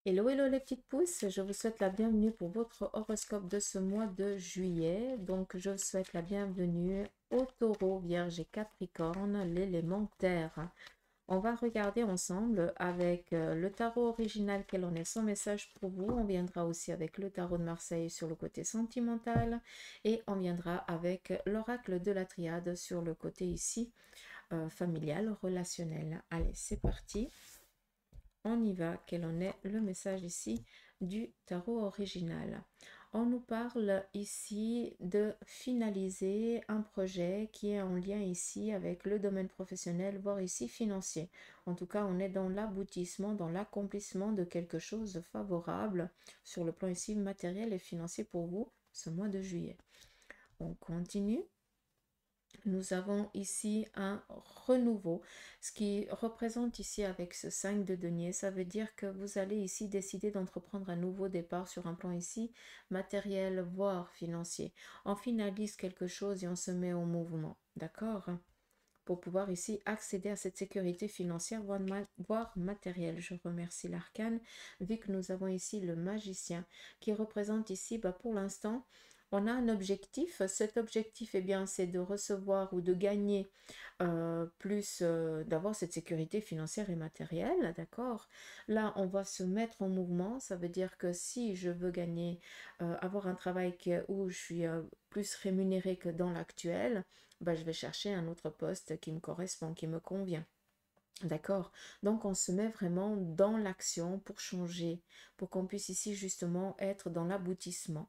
Hello, hello les petites pousses, je vous souhaite la bienvenue pour votre horoscope de ce mois de juillet. Donc je souhaite la bienvenue au Taureau, Vierge et Capricorne, l'élément terre. On va regarder ensemble avec le tarot original quel en est son message pour vous. On viendra aussi avec le tarot de Marseille sur le côté sentimental et on viendra avec l'oracle de la triade sur le côté ici familial, relationnel. Allez, c'est parti. On y va, quel en est le message ici du tarot original. On nous parle ici de finaliser un projet qui est en lien ici avec le domaine professionnel, voire ici financier. En tout cas, on est dans l'aboutissement, dans l'accomplissement de quelque chose de favorable sur le plan ici matériel et financier pour vous ce mois de juillet. On continue. Nous avons ici un renouveau, ce qui représente ici avec ce 5 de denier, ça veut dire que vous allez ici décider d'entreprendre un nouveau départ sur un plan ici matériel, voire financier. On finalise quelque chose et on se met en mouvement, d'accord? Pour pouvoir ici accéder à cette sécurité financière, voire matérielle. Je remercie l'arcane, vu que nous avons ici le magicien qui représente ici, pour l'instant, on a un objectif. Cet objectif, eh bien, c'est de recevoir ou de gagner plus, d'avoir cette sécurité financière et matérielle, d'accord? Là, on va se mettre en mouvement. Ça veut dire que si je veux gagner, avoir un travail où je suis plus rémunérée que dans l'actuel, je vais chercher un autre poste qui me correspond, qui me convient. D'accord? Donc, on se met vraiment dans l'action pour changer, pour qu'on puisse ici justement être dans l'aboutissement.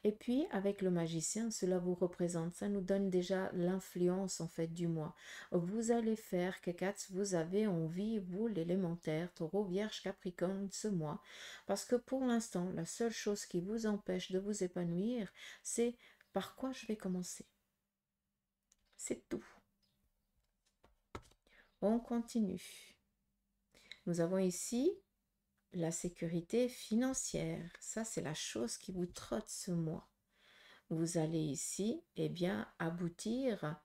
Et puis, avec le magicien, cela vous représente, ça nous donne déjà l'influence en fait du mois. Vous allez faire que vous avez envie, vous l'élémentaire, Taureau, Vierge, Capricorne, ce mois. Parce que pour l'instant, la seule chose qui vous empêche de vous épanouir, c'est par quoi je vais commencer. C'est tout. On continue. Nous avons ici la sécurité financière. Ça, c'est la chose qui vous trotte ce mois. Vous allez ici, aboutir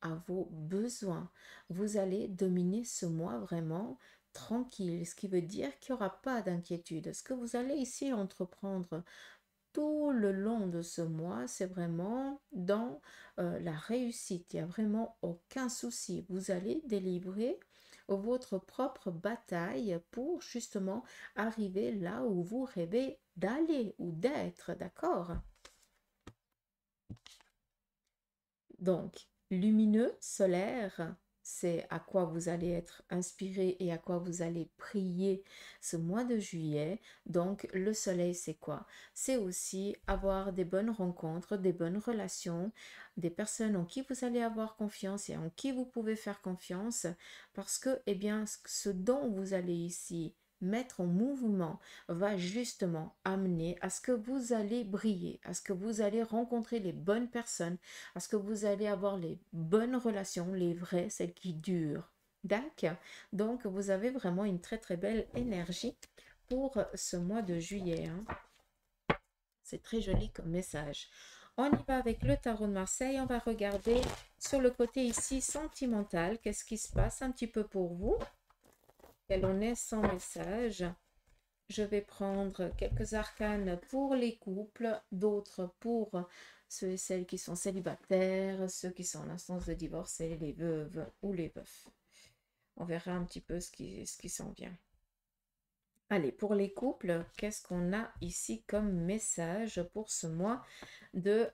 à vos besoins. Vous allez dominer ce mois vraiment tranquille, ce qui veut dire qu'il n'y aura pas d'inquiétude. Ce que vous allez ici entreprendre tout le long de ce mois, c'est vraiment dans la réussite. Il n'y a vraiment aucun souci. Vous allez délivrer votre propre bataille pour justement arriver là où vous rêvez d'aller ou d'être, d'accord? Donc, lumineux, solaire, c'est à quoi vous allez être inspiré et à quoi vous allez prier ce mois de juillet. Donc, le soleil, c'est quoi? C'est aussi avoir des bonnes rencontres, des bonnes relations, des personnes en qui vous allez avoir confiance et en qui vous pouvez faire confiance parce que, ce dont vous allez ici mettre en mouvement va justement amener à ce que vous allez briller, à ce que vous allez rencontrer les bonnes personnes, à ce que vous allez avoir les bonnes relations, les vraies, celles qui durent. D'accord? Donc, vous avez vraiment une très très belle énergie pour ce mois de juillet. C'est très joli comme message. On y va avec le tarot de Marseille. On va regarder sur le côté ici sentimental. Qu'est-ce qui se passe un petit peu pour vous? Quel en est son message? Je vais prendre quelques arcanes pour les couples, d'autres pour ceux et celles qui sont célibataires, ceux qui sont en instance de divorcer, les veuves ou les veufs. On verra un petit peu ce qui s'en vient. Allez, pour les couples, qu'est-ce qu'on a ici comme message pour ce mois de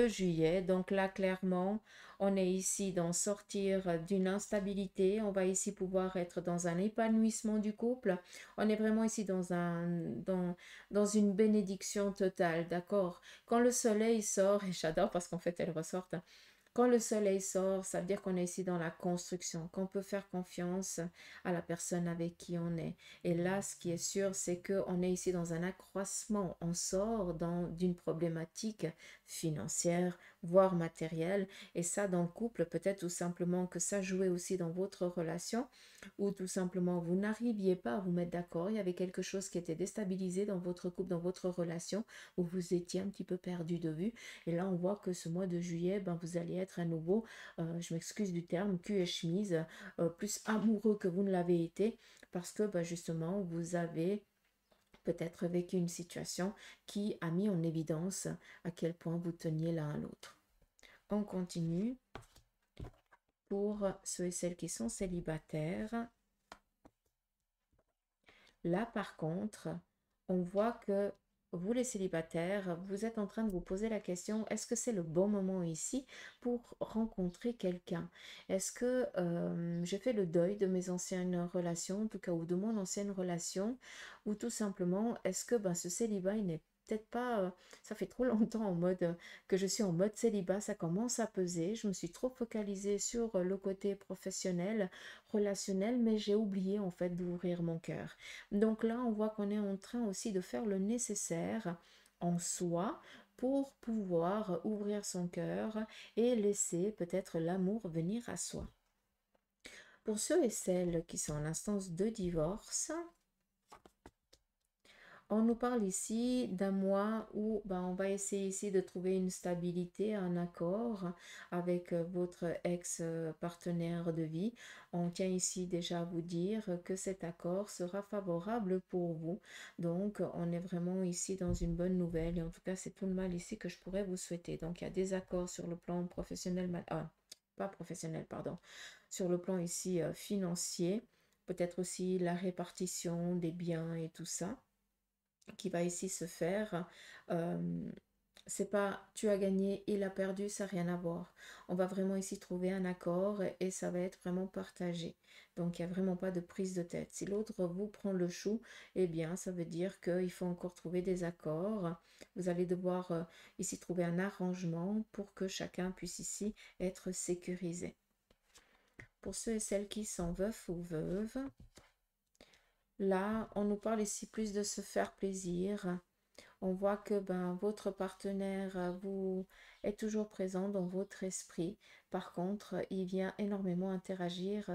juillet? Donc là, clairement, on est ici dans sortir d'une instabilité. On va ici pouvoir être dans un épanouissement du couple. On est vraiment ici dans une bénédiction totale, d'accord? Quand le soleil sort, et j'adore parce qu'en fait, elles ressortent. Quand le soleil sort, ça veut dire qu'on est ici dans la construction, qu'on peut faire confiance à la personne avec qui on est. Et là, ce qui est sûr, c'est qu'on est ici dans un accroissement. On sort d'une problématique financière, voire matérielle. Et ça, dans le couple, peut-être tout simplement que ça jouait aussi dans votre relation, ou tout simplement vous n'arriviez pas à vous mettre d'accord. Il y avait quelque chose qui était déstabilisé dans votre couple, dans votre relation, où vous étiez un petit peu perdu de vue. Et là, on voit que ce mois de juillet, vous allez être à nouveau, je m'excuse du terme, cul et chemise, plus amoureux que vous ne l'avez été, parce que justement, vous avez peut-être vécu une situation qui a mis en évidence à quel point vous teniez l'un à l'autre. On continue. Pour ceux et celles qui sont célibataires, là par contre, on voit que vous les célibataires, vous êtes en train de vous poser la question, est-ce que c'est le bon moment ici pour rencontrer quelqu'un? Est-ce que j'ai fait le deuil de mes anciennes relations, en tout cas, ou de mon ancienne relation, ou tout simplement, est-ce que ce célibat, il n'est peut-être pas, ça fait trop longtemps en mode que je suis en mode célibat, ça commence à peser, je me suis trop focalisée sur le côté professionnel, relationnel, mais j'ai oublié en fait d'ouvrir mon cœur. Donc là, on voit qu'on est en train aussi de faire le nécessaire en soi pour pouvoir ouvrir son cœur et laisser peut-être l'amour venir à soi. Pour ceux et celles qui sont en instance de divorce, on nous parle ici d'un mois où on va essayer ici de trouver une stabilité, un accord avec votre ex-partenaire de vie. On tient ici déjà à vous dire que cet accord sera favorable pour vous. Donc, on est vraiment ici dans une bonne nouvelle et en tout cas, c'est tout le mal ici que je pourrais vous souhaiter. Donc, il y a des accords sur le plan professionnel, pas professionnel, pardon, sur le plan ici financier, peut-être aussi la répartition des biens et tout ça qui va ici se faire. Euh, c'est pas tu as gagné, il a perdu, ça n'a rien à voir. On va vraiment ici trouver un accord et ça va être vraiment partagé. Donc il n'y a vraiment pas de prise de tête. Si l'autre vous prend le chou, eh bien ça veut dire qu'il faut encore trouver des accords. Vous allez devoir ici trouver un arrangement pour que chacun puisse ici être sécurisé. Pour ceux et celles qui sont veufs ou veuves, là on nous parle ici plus de se faire plaisir. On voit que votre partenaire vous est toujours présent dans votre esprit. Par contre, il vient énormément interagir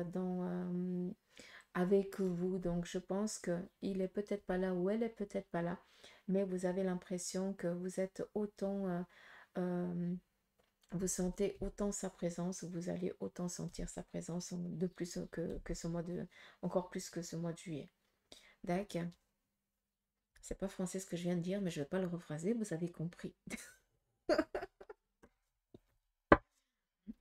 avec vous. Donc, je pense qu'il est peut-être pas là ou elle est peut-être pas là, mais vous avez l'impression que vous êtes autant, euh, vous sentez autant sa présence, vous allez autant sentir sa présence de plus que ce mois encore plus que ce mois de juillet. D'accord. C'est pas français ce que je viens de dire, mais je ne vais pas le rephraser, vous avez compris.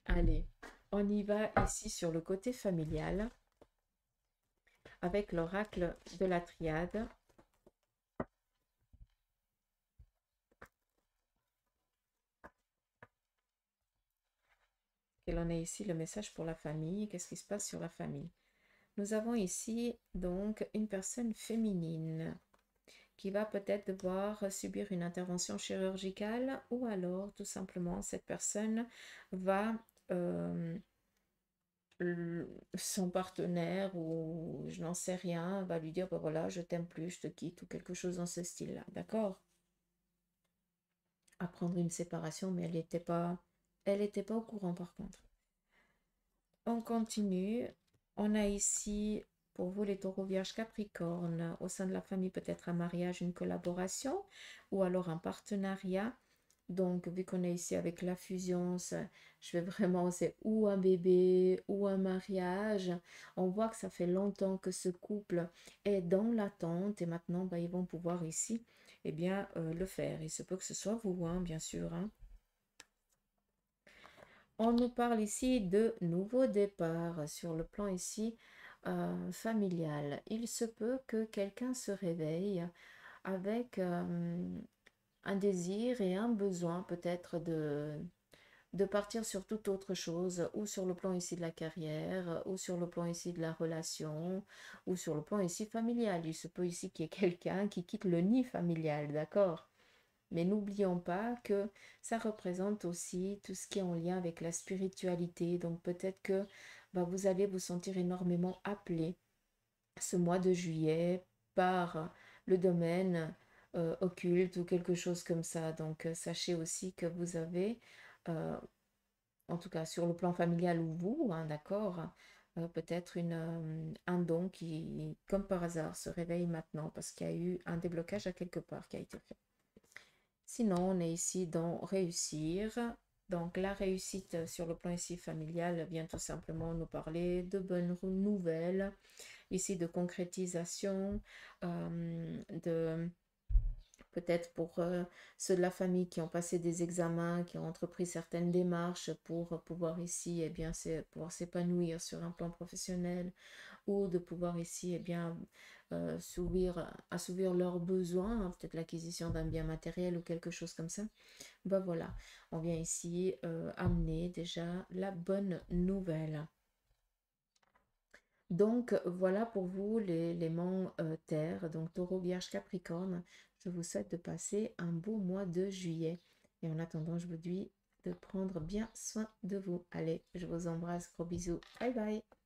Allez, on y va ici sur le côté familial avec l'oracle de la triade. Quel en est ici le message pour la famille? Qu'est-ce qui se passe sur la famille? Nous avons ici donc une personne féminine qui va peut-être devoir subir une intervention chirurgicale ou alors tout simplement cette personne va son partenaire ou je n'en sais rien va lui dire voilà je t'aime plus, je te quitte ou quelque chose dans ce style-là, d'accord? À prendre une séparation, mais elle était pas au courant par contre. On continue. On a ici pour vous les taureaux vierges capricorne au sein de la famille peut-être un mariage, une collaboration ou alors un partenariat. Donc, vu qu'on est ici avec la fusion, je vais vraiment, c'est ou un bébé ou un mariage. On voit que ça fait longtemps que ce couple est dans l'attente et maintenant, ils vont pouvoir ici, le faire. Il se peut que ce soit vous, hein, bien sûr. Hein. On nous parle ici de nouveau départ sur le plan ici familial. Il se peut que quelqu'un se réveille avec un désir et un besoin peut-être de partir sur toute autre chose, ou sur le plan ici de la carrière, ou sur le plan ici de la relation, ou sur le plan ici familial. Il se peut ici qu'il y ait quelqu'un qui quitte le nid familial, d'accord? Mais n'oublions pas que ça représente aussi tout ce qui est en lien avec la spiritualité. Donc peut-être que vous allez vous sentir énormément appelé ce mois de juillet par le domaine occulte ou quelque chose comme ça. Donc sachez aussi que vous avez, euh, en tout cas sur le plan familial ou vous, hein, d'accord, peut-être un don qui, comme par hasard, se réveille maintenant parce qu'il y a eu un déblocage à quelque part qui a été fait. Sinon, on est ici dans réussir. Donc, la réussite sur le plan ici familial vient tout simplement nous parler de bonnes nouvelles ici de concrétisation, de peut-être pour ceux de la famille qui ont passé des examens, qui ont entrepris certaines démarches pour pouvoir ici, eh bien, pouvoir s'épanouir sur un plan professionnel ou de pouvoir ici, eh bien, assouvir leurs besoins, hein, peut-être l'acquisition d'un bien matériel ou quelque chose comme ça. Ben voilà, on vient ici amener déjà la bonne nouvelle. Donc voilà pour vous les l'élément terre, donc taureau, vierge, capricorne. Je vous souhaite de passer un beau mois de juillet. Et en attendant, je vous dis de prendre bien soin de vous. Allez, je vous embrasse, gros bisous. Bye bye.